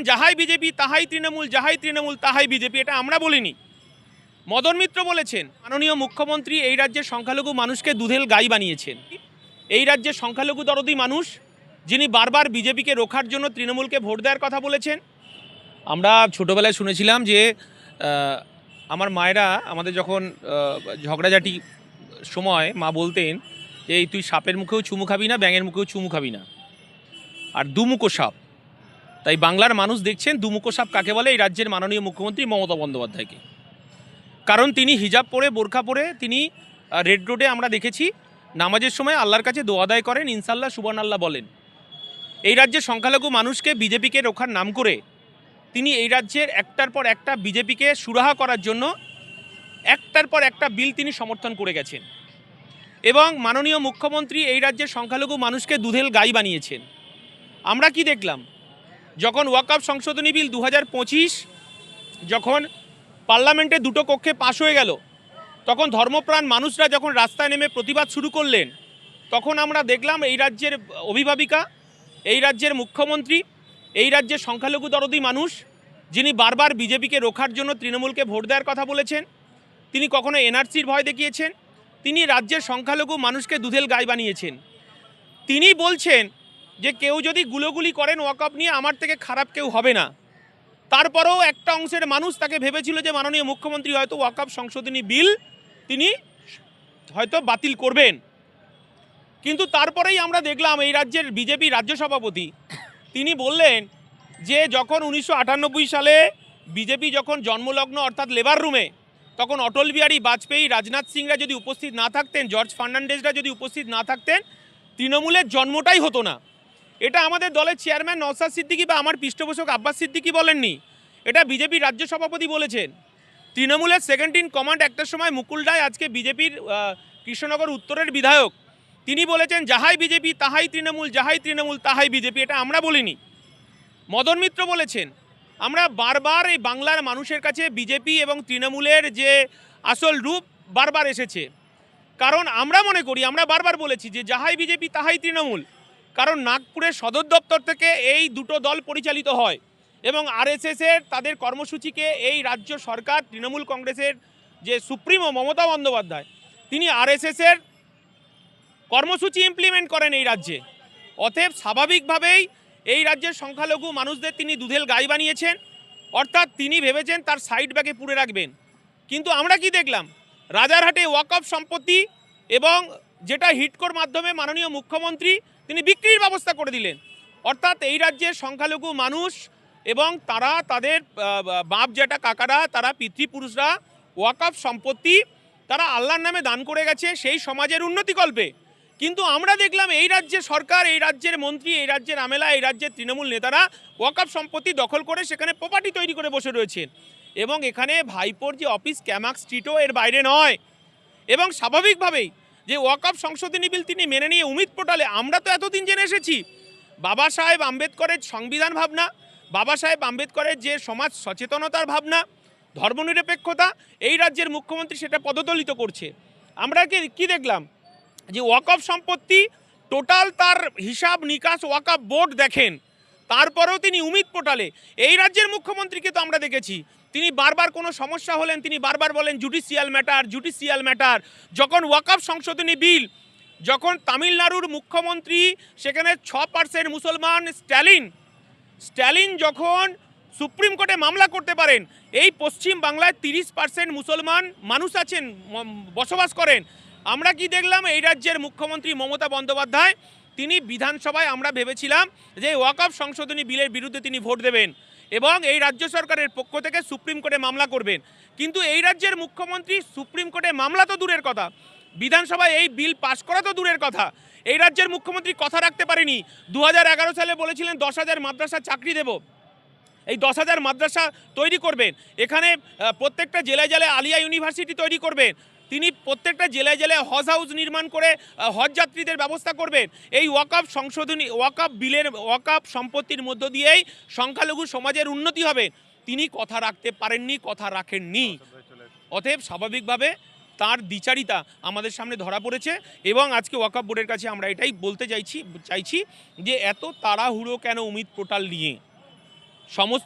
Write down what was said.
যাহাই বিজেপি তাহাই তৃণমূল, যাহাই তৃণমূল তাহাই বিজেপি। এটা আমরা বলিনি, মদন মিত্র বলেছেন। মাননীয় মুখ্যমন্ত্রী এই রাজ্যের সংখ্যালঘু মানুষকে দুধেল গাই বানিয়েছেন। এই রাজ্যের সংখ্যালঘু দরদি মানুষ, যিনি বারবার বিজেপিকে রোখার জন্য তৃণমূলকে ভোট দেওয়ার কথা বলেছেন। আমরা ছোটোবেলায় শুনেছিলাম যে আমার মায়েরা আমাদের যখন ঝগড়াঝাটি সময় মা বলতেন যে এই তুই সাপের মুখেও চুমু খাবি না, ব্যাঙের মুখেও চুমু খাবি না, আর দুমুখো সাপ। তাই বাংলার মানুষ দেখছেন দুমুখো সাপ কাকে বলে, এই রাজ্যের মাননীয় মুখ্যমন্ত্রী মমতা বন্দ্যোপাধ্যায়কে। কারণ তিনি হিজাব পরে, বোরখা পরে তিনি রেড রোডে আমরা দেখেছি নামাজের সময় আল্লাহর কাছে দোয়া আদায় করেন, ইনশাল্লাহ সুবহানাল্লাহ বলেন। এই রাজ্যের সংখ্যালঘু মানুষকে বিজেপিকে রোখার নাম করে তিনি এই রাজ্যের একটার পর একটা বিজেপিকে সুরাহা করার জন্য একটার পর একটা বিল তিনি সমর্থন করে গেছেন। এবং মাননীয় মুখ্যমন্ত্রী এই রাজ্যের সংখ্যালঘু মানুষকে দুধেল গাই বানিয়েছেন। আমরা কি দেখলাম, যখন ওয়াকফ সংশোধনী বিল 2025 যখন পার্লামেন্টে দুটো কক্ষে পাশ হয়ে গেল, তখন ধর্মপ্রাণ মানুষরা যখন রাস্তায় নেমে প্রতিবাদ শুরু করলেন, তখন আমরা দেখলাম এই রাজ্যের অভিভাবিকা, এই রাজ্যের মুখ্যমন্ত্রী, এই রাজ্যের সংখ্যালঘু দরদি মানুষ, যিনি বারবার বিজেপিকে রোখার জন্য তৃণমূলকে ভোট দেওয়ার কথা বলেছেন, তিনি কখনো এনআরসির ভয় দেখিয়েছেন, তিনি রাজ্যের সংখ্যালঘু মানুষকে দুধেল গাই বানিয়েছেন। তিনি বলছেন যে কেউ যদি গুলোগুলি করেন ওয়াকফ নিয়ে, আমার থেকে খারাপ কেউ হবে না। তারপরেও একটা অংশের মানুষ তাকে ভেবেছিল যে মাননীয় মুখ্যমন্ত্রী হয়তো ওয়াকফ সংশোধনী বিল তিনি হয়তো বাতিল করবেন। কিন্তু তারপরেই আমরা দেখলাম এই রাজ্যের বিজেপি রাজ্য সভাপতি তিনি বললেন যে যখন 1998 সালে বিজেপি যখন জন্মলগ্ন অর্থাৎ লেবার রুমে, তখন অটল বিহারী বাজপেয়ী, রাজনাথ সিংরা যদি উপস্থিত না থাকতেন, জর্জ ফার্নান্ডেজরা যদি উপস্থিত না থাকতেন, তৃণমূলের জন্মটাই হতো না। এটা আমাদের দলের চেয়ারম্যান নওশাদ সিদ্দিকী বা আমার পৃষ্ঠপোষক আব্বাস সিদ্দিকী বলেননি, এটা বিজেপির রাজ্য সভাপতি বলেছেন। তৃণমূলের সেকেন্ড ইন কমান্ড একটা সময় মুকুল রায়, আজকে বিজেপির কৃষ্ণনগর উত্তরের বিধায়ক, তিনি বলেছেন যাহাই বিজেপি তাহাই তৃণমূল, যাহাই তৃণমূল তাহাই বিজেপি। এটা আমরা বলিনি, মদন মিত্র বলেছেন। আমরা বারবার এই বাংলার মানুষের কাছে বিজেপি এবং তৃণমূলের যে আসল রূপ বারবার এসেছে। কারণ আমরা মনে করি, আমরা বারবার বলেছি যে যাহাই বিজেপি তাহাই তৃণমূল, কারণ নাগপুরের সদর দপ্তর থেকে এই দুটো দল পরিচালিত হয় এবং আরএসএসের তাদের কর্মসূচিকে এই রাজ্য সরকার, তৃণমূল কংগ্রেসের যে সুপ্রিমো মমতা বন্দ্যোপাধ্যায়, তিনি আরএসএসের কর্মসূচি ইমপ্লিমেন্ট করেন এই রাজ্যে। অতএব স্বাভাবিকভাবেই এই রাজ্যের সংখ্যালঘু মানুষদের তিনি দুধেল গাই বানিয়েছেন, অর্থাৎ তিনি ভেবেছেন তার সাইড ব্যাগে পুরে রাখবেন। কিন্তু আমরা কি দেখলাম, রাজারহাটে ওয়াকফ সম্পত্তি এবং যেটা হিটকোর মাধ্যমে মাননীয় মুখ্যমন্ত্রী তিনি বিক্রির ব্যবস্থা করে দিলেন। অর্থাৎ এই রাজ্যের সংখ্যালঘু মানুষ এবং তারা তাদের বাপ জ্যাঠা কাকারা, তারা পিতৃপুরুষরা ওয়াকফ সম্পত্তি তারা আল্লাহর নামে দান করে গেছে সেই সমাজের উন্নতিকল্পে। কিন্তু আমরা দেখলাম এই রাজ্যের সরকার, এই রাজ্যের মন্ত্রী, এই রাজ্যের আমেলা, এই রাজ্যের তৃণমূল নেতারা ওয়াকফ সম্পত্তি দখল করে সেখানে প্রপার্টি তৈরি করে বসে রয়েছেন। এবং এখানে ভাইপোর যে অফিস ক্যামাক স্ট্রিটও এর বাইরে নয়। এবং স্বাভাবিকভাবেই যে ওয়াকফ সংশোধনী বিল তিনি মেনে নিয়ে উমিদ পোর্টালে, আমরা তো এতদিন জেনে এসেছি বাবা সাহেব আম্বেদকরের সংবিধান ভাবনা, বাবা সাহেব আম্বেদকরের যে সমাজ সচেতনতার ভাবনা, ধর্মনিরপেক্ষতা, এই রাজ্যের মুখ্যমন্ত্রী সেটা পদদলিত করছে। আমরা কি দেখলাম যে ওয়াকফ সম্পত্তি টোটাল তার হিসাব নিকাশ ওয়াকফ বোর্ড দেখেন, তারপরেও তিনি উমিদ পোর্টালে, এই রাজ্যের মুখ্যমন্ত্রীকে তো আমরা দেখেছি তিনি বারবার কোনো সমস্যা হলেন তিনি বারবার বলেন জুডিশিয়াল ম্যাটার, জুডিশিয়াল ম্যাটার। যখন ওয়াকফ সংশোধনী বিল, যখন তামিলনাড়ুর মুখ্যমন্ত্রী সেখানে 6% মুসলমান স্ট্যালিন যখন সুপ্রিম কোর্টে মামলা করতে পারেন, এই পশ্চিম বাংলায় 30% মুসলমান মানুষ আছেন, বসবাস করেন। আমরা কি দেখলাম, এই রাজ্যের মুখ্যমন্ত্রী মমতা বন্দ্যোপাধ্যায় তিনি বিধানসভায়, আমরা ভেবেছিলাম যে ওয়াকফ সংশোধনী বিলের বিরুদ্ধে তিনি ভোট দেবেন এবং এই রাজ্য সরকারের পক্ষ থেকে সুপ্রিম কোর্টে মামলা করবেন। কিন্তু এই রাজ্যের মুখ্যমন্ত্রী সুপ্রিম কোর্টে মামলা তো দূরের কথা, বিধানসভায় এই বিল পাশ করা তো দূরের কথা, এই রাজ্যের মুখ্যমন্ত্রী কথা রাখতে পারেনি। 2011 সালে বলেছিলেন 10,000 মাদ্রাসা চাকরি দেব, এই 10,000 মাদ্রাসা তৈরি করবেন, এখানে প্রত্যেকটা জেলায় জেলায় আলিয়া ইউনিভার্সিটি তৈরি করবেন, তিনি প্রত্যেকটা জেলায় জেলায় হজ হাউস নির্মাণ করে হজ যাত্রীদের ব্যবস্থা করবেন। এই ওয়াকফ সংশোধনী, ওয়াকফ বিলের, ওয়াকফ সম্পত্তির মধ্য দিয়েই সংখ্যালঘু সমাজের উন্নতি হবে। তিনি কথা রাখতে পারেননি, কথা রাখেননি। অতএব স্বাভাবিকভাবে তার দ্বিচারিতা আমাদের সামনে ধরা পড়েছে এবং আজকে ওয়াকফ বোর্ডের কাছে আমরা এটাই বলতে চাইছি যে এত তাড়াহুড়ো কেন উমিদ পোর্টাল নিয়ে? সমস্ত